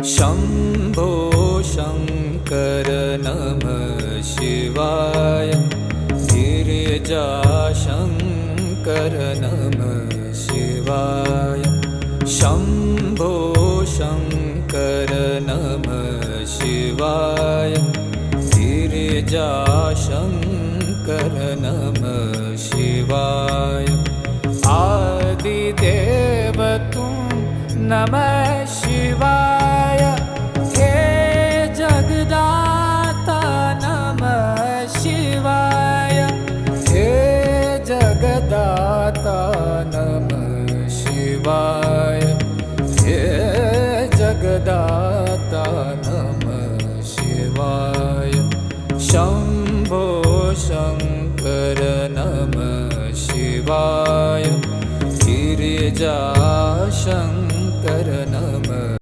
शम्भो शङ्कर नमः शिवाय। गिरिजाशङ्कर नमः शिवाय। शम्भो शङ्कर नमः शिवाय। गिरिजाशङ्कर नमः शिवाय। आदिदेव तुम नमः